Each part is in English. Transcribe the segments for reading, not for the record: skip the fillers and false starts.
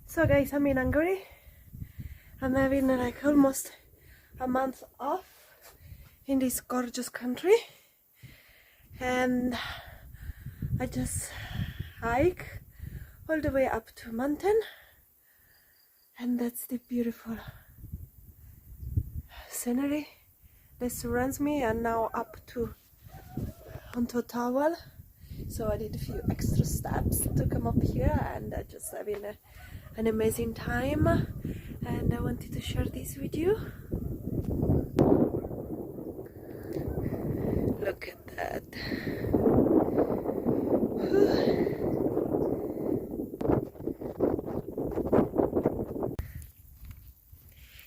So guys, I'm in Hungary. I'm having like almost a month off in this gorgeous country, and I just hike all the way up to mountain, and that's the beautiful scenery that surrounds me. And now up to onto a tower, so I did a few extra steps to come up here, and just having an amazing time, and I wanted to share this with you. Look at that.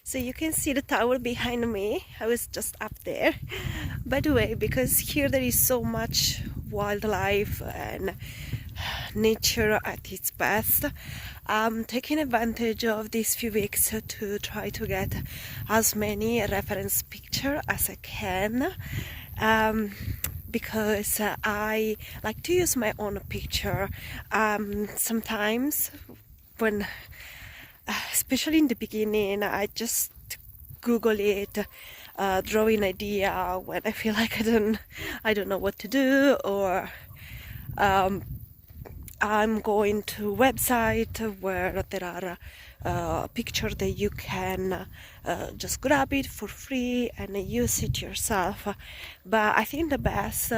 So you can see the tower behind me. I was just up there. By the way, because here there is so much wildlife and nature at its best, I'm taking advantage of these few weeks to try to get as many reference pictures as I can, because I like to use my own picture. Sometimes when especially in the beginning, I just Google it, drawing idea when I feel like I don't know what to do, or I'm going to website where there are pictures that you can just grab it for free and use it yourself. But I think the best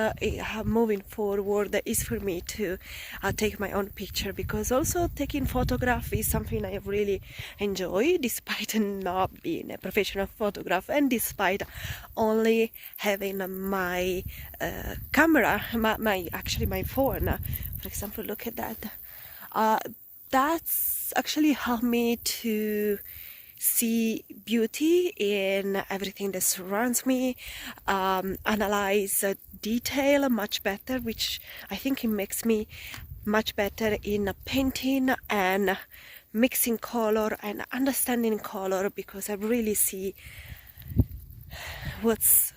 moving forward is for me to take my own picture, because also taking photograph is something I really enjoy, despite not being a professional photographer and despite only having my camera, actually my phone. For example, look at that. That's actually helped me to see beauty in everything that surrounds me, analyze detail much better, which I think it makes me much better in painting and mixing color and understanding color, because I really see what's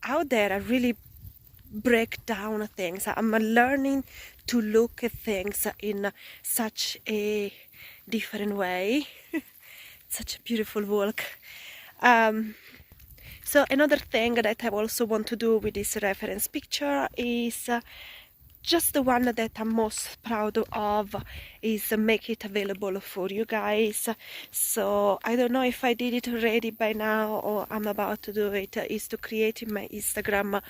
out there. I really break down things. I'm learning to look at things in such a different way. Such a beautiful walk. So another thing that I also want to do with this reference picture is just the one that I'm most proud of is make it available for you guys. So I don't know if I did it already by now or I'm about to do it, is to create in my Instagram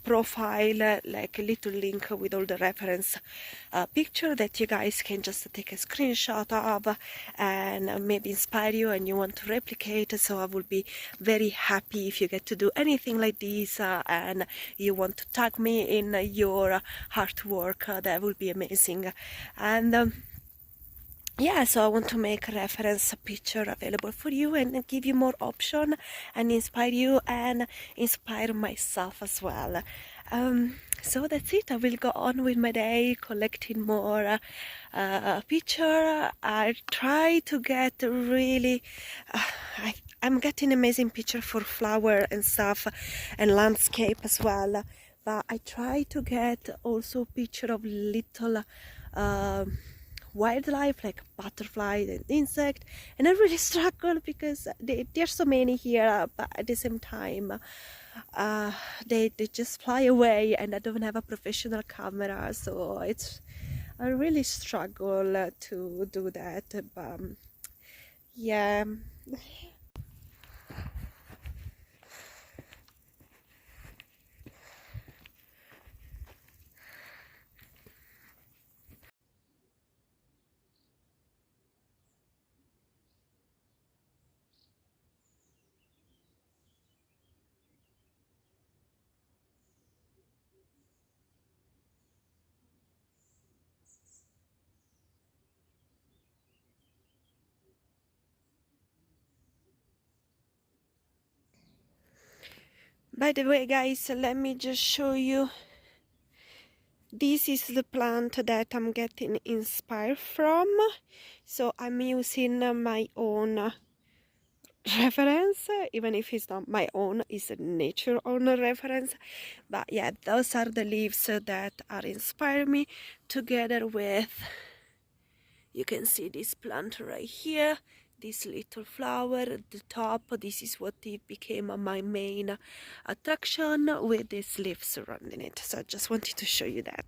profile like a little link with all the reference picture that you guys can just take a screenshot of and maybe inspire you and you want to replicate. So I will be very happy if you get to do anything like this and you want to tag me in your artwork. That would be amazing. And yeah, so I want to make a reference picture available for you and give you more option and inspire you and inspire myself as well. So that's it. I will go on with my day collecting more picture. I try to get really I'm getting amazing picture for flower and stuff and landscape as well, but I try to get also picture of little wildlife like butterfly and insect, and I really struggle because there's so many here, but at the same time they just fly away and I don't have a professional camera, so I really struggle to do that. But yeah. By the way, guys, let me just show you. This is the plant that I'm getting inspired from. So I'm using my own reference, even if it's not my own, it's a nature own reference. But yeah, those are the leaves that are inspiring me, together with, You can see this plant right here, this little flower at the top. This is what it became my main attraction, with these leaves surrounding it. So I just wanted to show you that.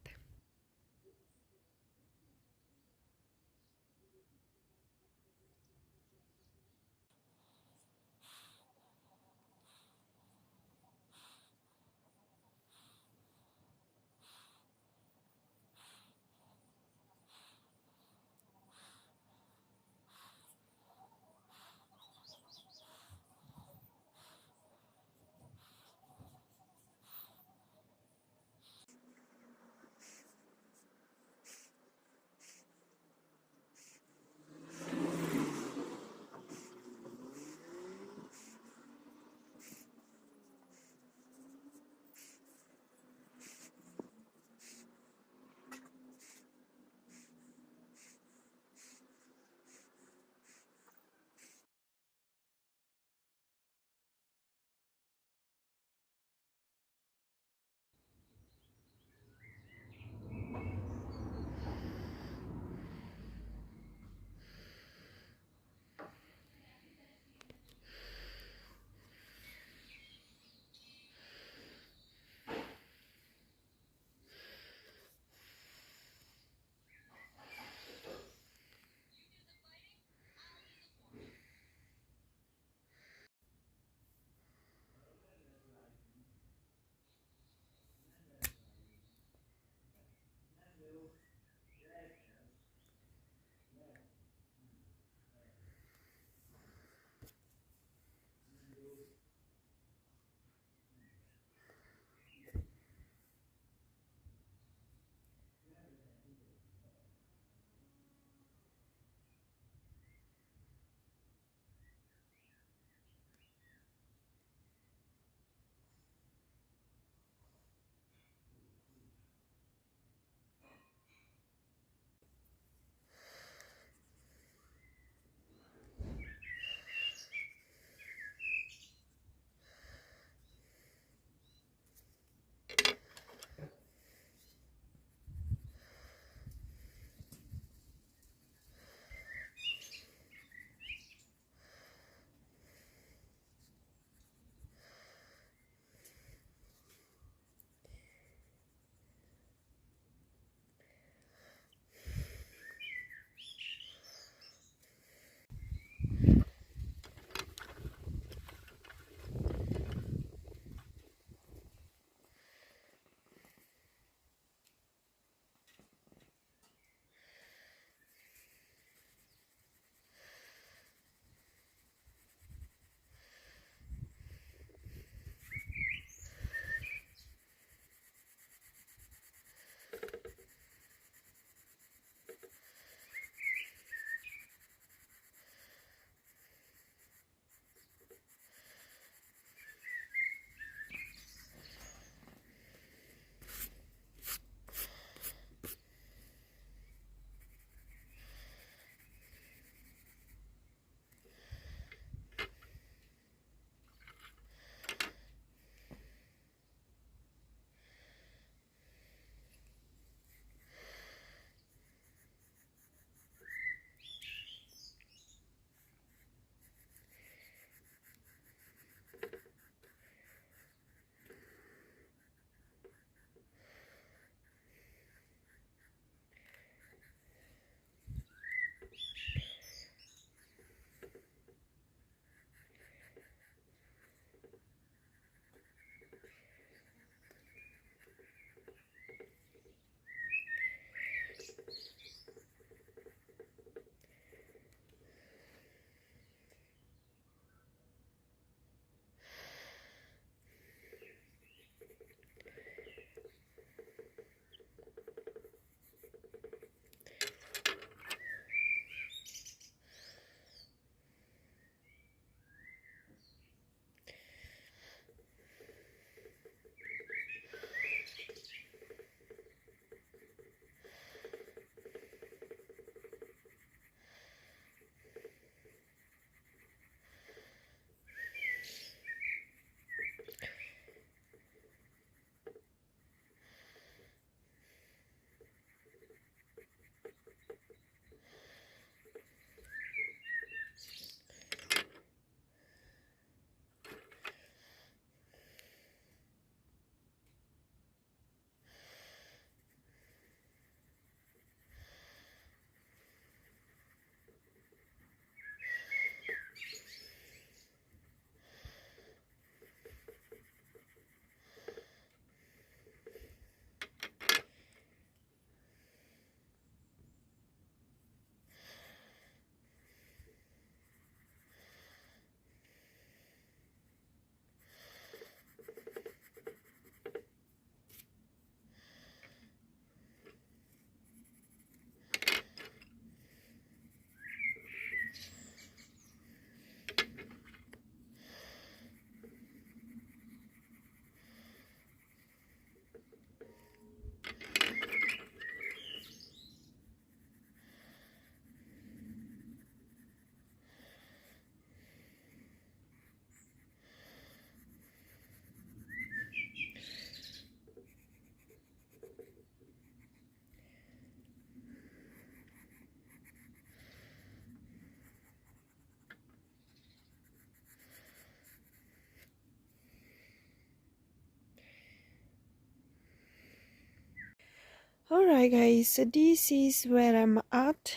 Alright guys, so this is where I'm at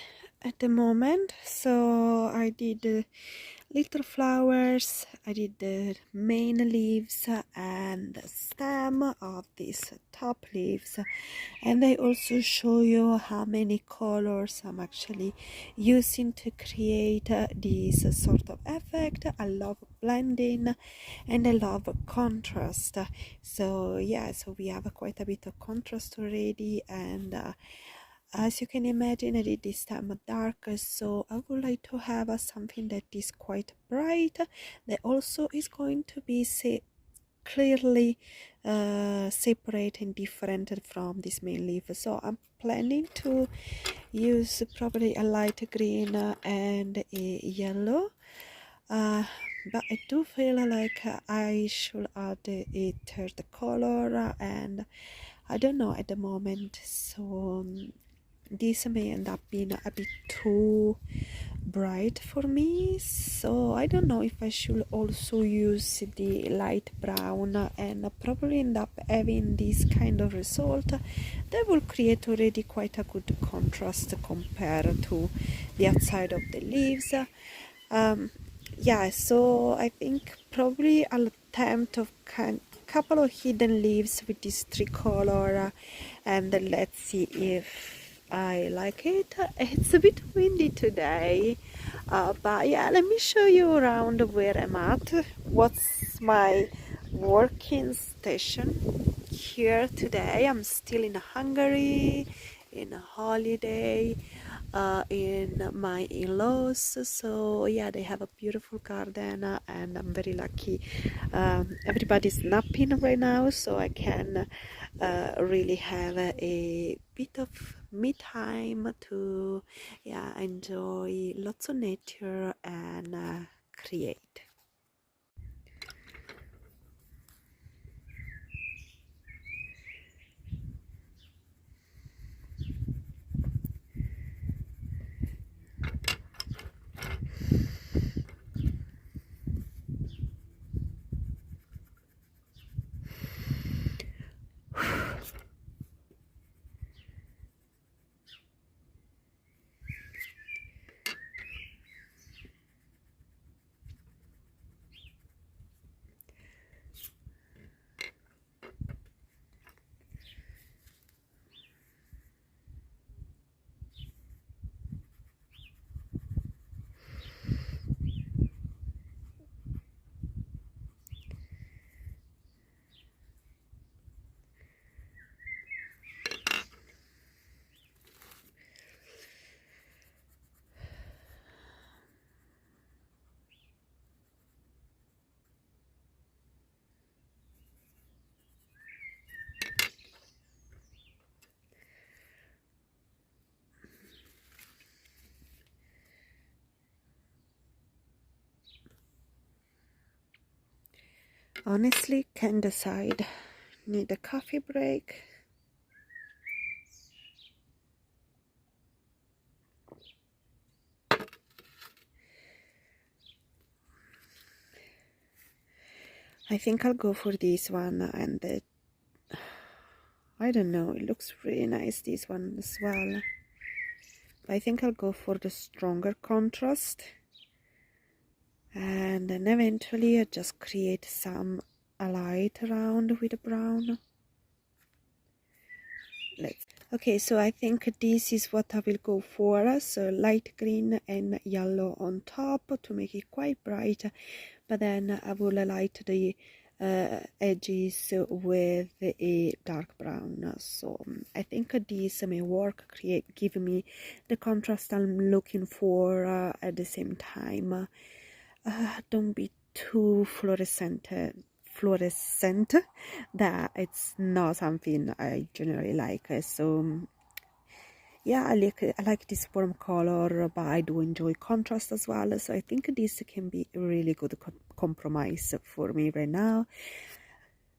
the moment. So I did the little flowers, I did the main leaves and the stem of these top leaves, and I also show you how many colors I'm actually using to create this sort of effect. I love blending and I love contrast. So yeah, so we have quite a bit of contrast already, and as you can imagine, I did this time dark, so I would like to have something that is quite bright, that also is going to be clearly separate and different from this main leaf. So I'm planning to use probably a light green and a yellow, but I do feel like I should add a third color, and I don't know at the moment, so this may end up being a bit too bright for me, so I don't know if I should also use the light brown and probably end up having this kind of result that will create already quite a good contrast compared to the outside of the leaves. Yeah, so I think probably I'll attempt of couple of hidden leaves with this tricolor, and let's see if I like it. It's a bit windy today, but yeah, let me show you around where I'm at. What's my working station here today? I'm still in Hungary, in a holiday, in my in-laws. So yeah, they have a beautiful garden, and I'm very lucky. Everybody's napping right now, so I can really have a bit of me time to, yeah, enjoy lots of nature and create. Honestly, can't decide. Need a coffee break. I think I'll go for this one, and I don't know, it looks really nice, this one as well. I think I'll go for the stronger contrast, and then eventually I'll just create some light around with the brown. Okay, so I think this is what I will go for. So light green and yellow on top to make it quite bright, but then I will light the edges with a dark brown. So I think this may work, give me the contrast I'm looking for at the same time. Don't be too fluorescent that it's not something I generally like. So yeah, I like this warm color, but I do enjoy contrast as well. So I think this can be a really good compromise for me right now.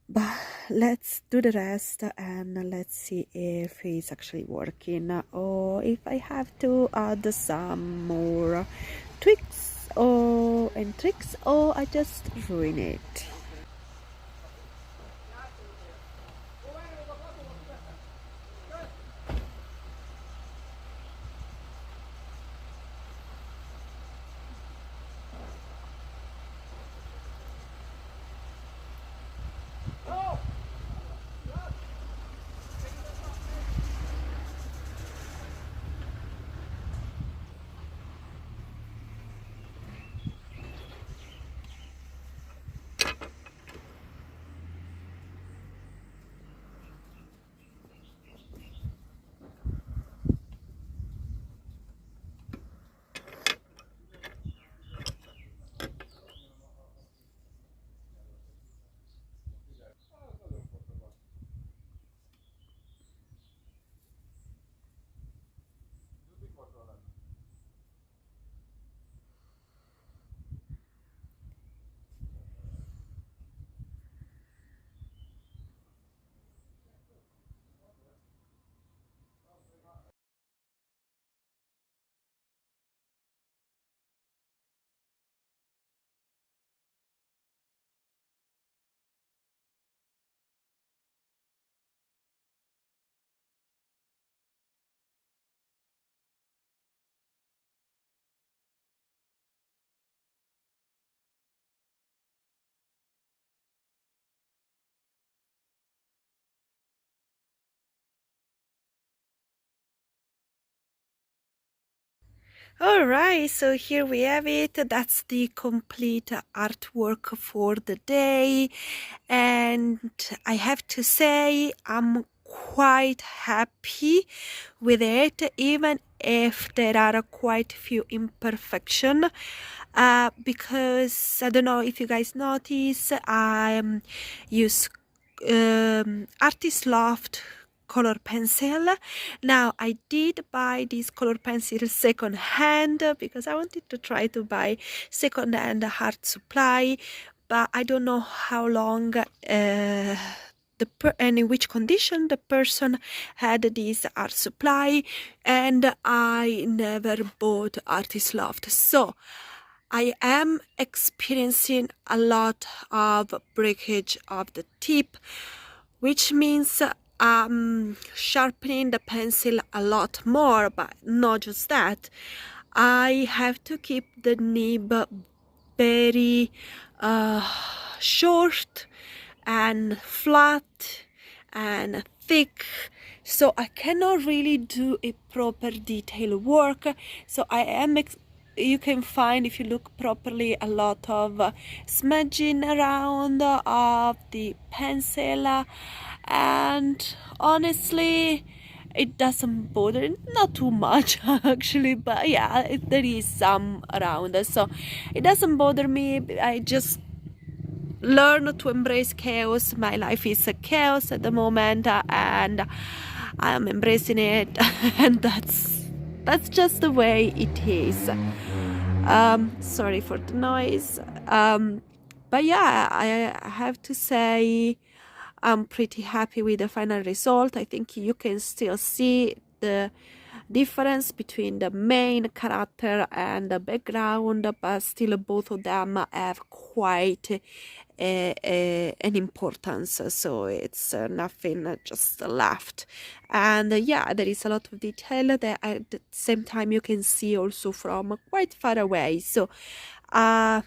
But let's do the rest and let's see if it's actually working, or if I have to add some more tweaks and tricks, or I just ruin it. All right, so here we have it. That's the complete artwork for the day. And I have to say, I'm quite happy with it, even if there are quite a few imperfections. Because I don't know if you guys notice, I use Artist Loft color pencil. Now I did buy this color pencil second hand because I wanted to try to buy second hand art supply, but I don't know how long and in which condition the person had this art supply, and I never bought Artist Loft, so I am experiencing a lot of breakage of the tip, which means I'm sharpening the pencil a lot more. But not just that, I have to keep the nib very short and flat and thick, so I cannot really do a proper detail work. So I am you can find, if you look properly, a lot of smudging around of the pencil, and honestly it doesn't bother, not too much actually, but yeah, there is some around, so it doesn't bother me. I just learn to embrace chaos. My life is a chaos at the moment, and I'm embracing it and that's just the way it is. Sorry for the noise. But yeah, I have to say I'm pretty happy with the final result. I think you can still see the difference between the main character and the background, but still both of them have quite an importance, so it's nothing just left. And yeah, there is a lot of detail that at the same time you can see also from quite far away, so I'm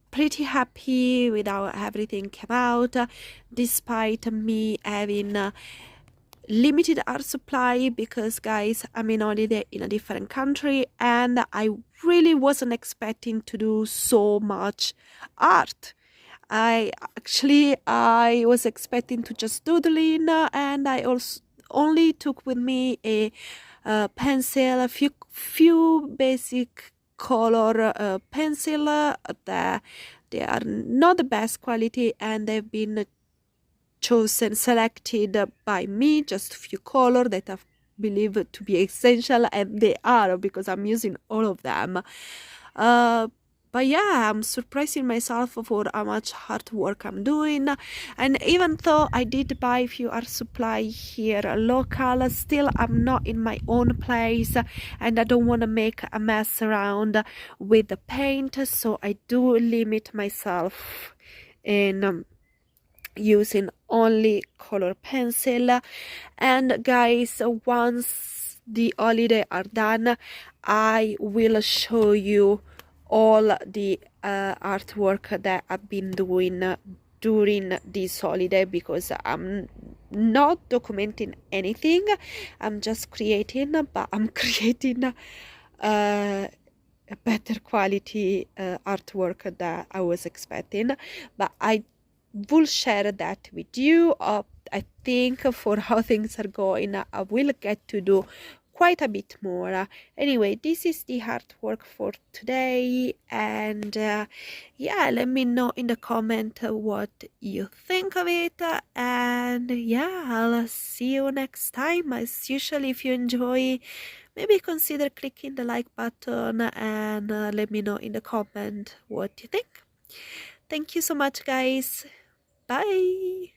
pretty happy with how everything came out, despite me having limited art supply, because guys, I'm in holiday in a different country and I really wasn't expecting to do so much art. I was expecting to just doodling, and I also only took with me a pencil, a few basic color pencil that they are not the best quality, and they've been selected by me, just a few colors that I believe to be essential, and they are, because I'm using all of them. But yeah, I'm surprising myself for how much hard work I'm doing. And even though I did buy a few art supply here local, still I'm not in my own place and I don't want to make a mess around with the paint, so I do limit myself in using only color pencil. And guys, once the holiday are done, I will show you all the artwork that I've been doing during this holiday, because I'm not documenting anything, I'm just creating, but I'm creating a better quality artwork that I was expecting, but I will share that with you. I think for how things are going, I will get to do quite a bit more. Anyway, this is the artwork for today, and yeah, let me know in the comment what you think of it, and yeah, I'll see you next time. As usual, if you enjoy, maybe consider clicking the like button, and let me know in the comment what you think. Thank you so much, guys. Bye.